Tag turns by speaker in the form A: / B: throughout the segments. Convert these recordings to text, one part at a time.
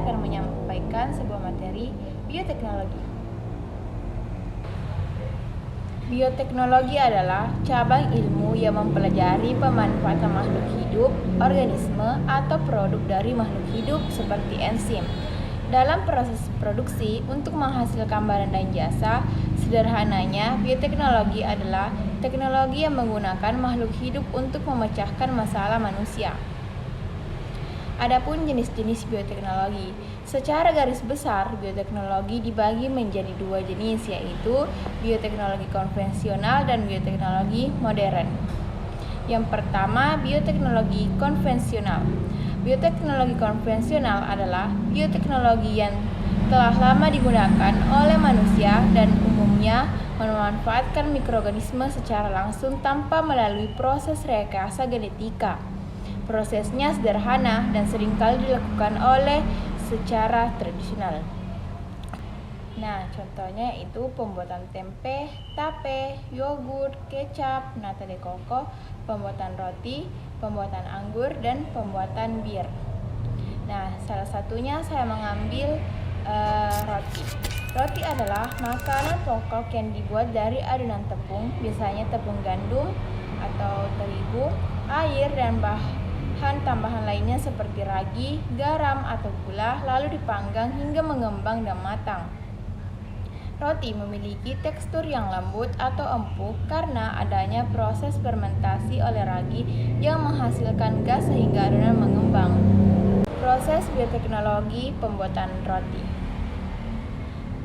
A: akan menyampaikan sebuah materi bioteknologi. Bioteknologi adalah cabang ilmu yang mempelajari pemanfaatan makhluk hidup, organisme, atau produk dari makhluk hidup seperti enzim dalam proses produksi untuk menghasilkan barang dan jasa. Sederhananya, bioteknologi adalah teknologi yang menggunakan makhluk hidup untuk memecahkan masalah manusia. Adapun jenis-jenis bioteknologi, secara garis besar bioteknologi dibagi menjadi dua jenis, yaitu bioteknologi konvensional dan bioteknologi modern. Yang pertama, bioteknologi konvensional. Bioteknologi konvensional adalah bioteknologi yang telah lama digunakan oleh manusia dan umumnya memanfaatkan mikroorganisme secara langsung tanpa melalui proses rekayasa genetika. Prosesnya sederhana dan seringkali dilakukan oleh secara tradisional. Nah, contohnya itu pembuatan tempe, tape, yogurt, kecap, nata de coco, pembuatan roti, pembuatan anggur, dan pembuatan bir. Nah, salah satunya saya mengambil roti. Roti adalah makanan pokok yang dibuat dari adonan tepung, biasanya tepung gandum atau terigu, air, dan bahan tambahan lainnya seperti ragi, garam, atau gula, lalu dipanggang hingga mengembang dan matang. Roti memiliki tekstur yang lembut atau empuk karena adanya proses fermentasi oleh ragi yang menghasilkan gas sehingga adonan mengembang. Proses bioteknologi pembuatan roti.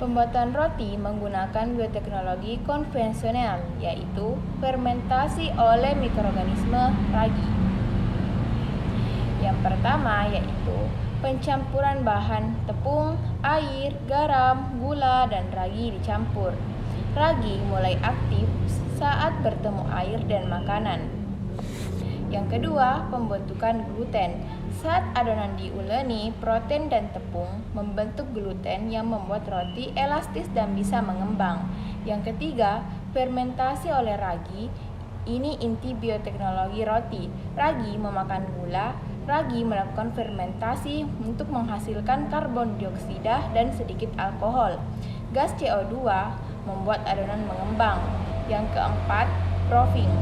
A: Pembuatan roti menggunakan bioteknologi konvensional, yaitu fermentasi oleh mikroorganisme ragi. Yang pertama yaitu pencampuran bahan tepung, air, garam, gula, dan ragi dicampur. Ragi mulai aktif saat bertemu air dan makanan. Yang kedua, pembentukan gluten. Saat adonan diuleni, protein dan tepung membentuk gluten yang membuat roti elastis dan bisa mengembang. Yang ketiga, fermentasi oleh ragi. Ini inti bioteknologi roti. Ragi memakan gula. Ragi melakukan fermentasi untuk menghasilkan karbon dioksida dan sedikit alkohol. Gas CO2 membuat adonan mengembang. Yang keempat, proofing.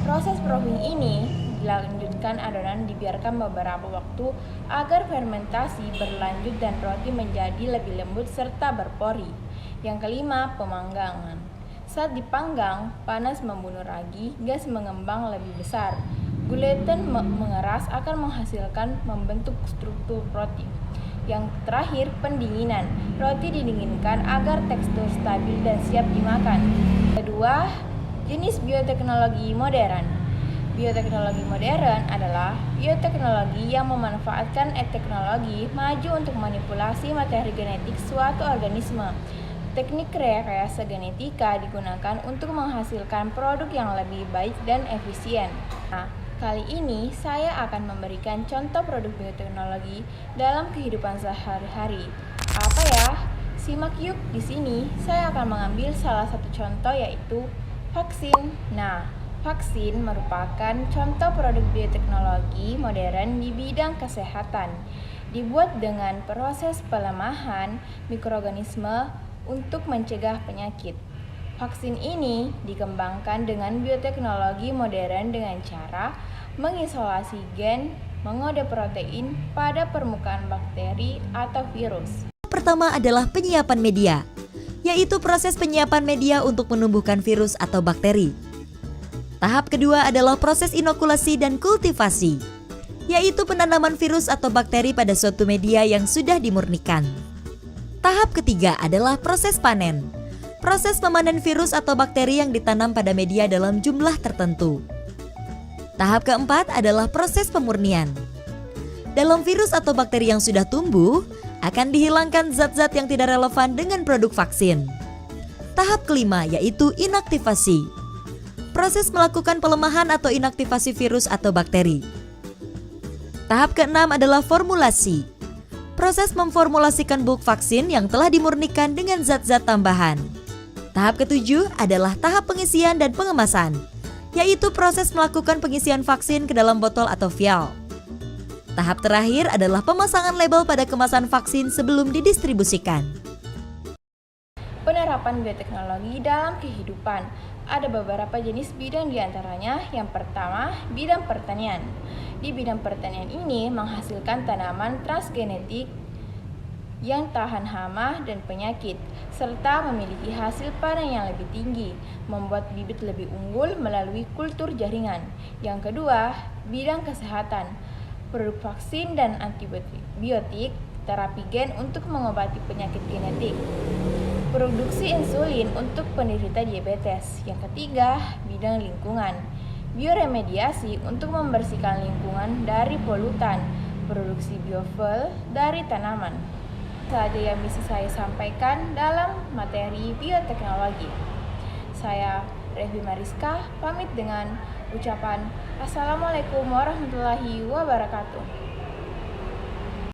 A: Proses proofing ini dilanjutkan adonan dibiarkan beberapa waktu agar fermentasi berlanjut dan roti menjadi lebih lembut serta berpori. Yang kelima, pemanggangan. Saat dipanggang, panas membunuh ragi, gas mengembang lebih besar. Gluten mengeras akan menghasilkan membentuk struktur roti. Yang terakhir, pendinginan. Roti didinginkan agar tekstur stabil dan siap dimakan. Kedua, jenis bioteknologi modern. Bioteknologi modern adalah bioteknologi yang memanfaatkan teknologi maju untuk manipulasi materi genetik suatu organisme. Teknik rekayasa genetika digunakan untuk menghasilkan produk yang lebih baik dan efisien. Nah, kali ini saya akan memberikan contoh produk bioteknologi dalam kehidupan sehari-hari. Apa ya? Simak yuk di sini. Saya akan mengambil salah satu contoh yaitu vaksin. Nah, vaksin merupakan contoh produk bioteknologi modern di bidang kesehatan. Dibuat dengan proses pelemahan mikroorganisme untuk mencegah penyakit. Vaksin ini dikembangkan dengan bioteknologi modern dengan cara mengisolasi gen, mengode protein pada permukaan bakteri atau virus.
B: Pertama adalah penyiapan media, yaitu proses penyiapan media untuk menumbuhkan virus atau bakteri. Tahap kedua adalah proses inokulasi dan kultivasi, yaitu penanaman virus atau bakteri pada suatu media yang sudah dimurnikan. Tahap ketiga adalah proses panen. Proses memanen virus atau bakteri yang ditanam pada media dalam jumlah tertentu. Tahap keempat adalah proses pemurnian. Dalam virus atau bakteri yang sudah tumbuh, akan dihilangkan zat-zat yang tidak relevan dengan produk vaksin. Tahap kelima yaitu inaktivasi. Proses melakukan pelemahan atau inaktivasi virus atau bakteri. Tahap keenam adalah formulasi. Proses memformulasikan bulk vaksin yang telah dimurnikan dengan zat-zat tambahan. Tahap ketujuh adalah tahap pengisian dan pengemasan, yaitu proses melakukan pengisian vaksin ke dalam botol atau vial. Tahap terakhir adalah pemasangan label pada kemasan vaksin sebelum didistribusikan.
A: Penerapan bioteknologi dalam kehidupan. Ada beberapa jenis bidang diantaranya. Yang pertama, bidang pertanian. Di bidang pertanian ini menghasilkan tanaman transgenetik yang tahan hama dan penyakit, serta memiliki hasil panen yang lebih tinggi, membuat bibit lebih unggul melalui kultur jaringan. Yang kedua, bidang kesehatan. Produk vaksin dan antibiotik, terapi gen untuk mengobati penyakit genetik, produksi insulin untuk penderita diabetes. Yang ketiga, bidang lingkungan. Bioremediasi untuk membersihkan lingkungan dari polutan, produksi biofuel dari tanaman. Saja yang bisa saya sampaikan dalam materi bioteknologi. Saya Revi Mariska pamit dengan ucapan Assalamualaikum warahmatullahi wabarakatuh.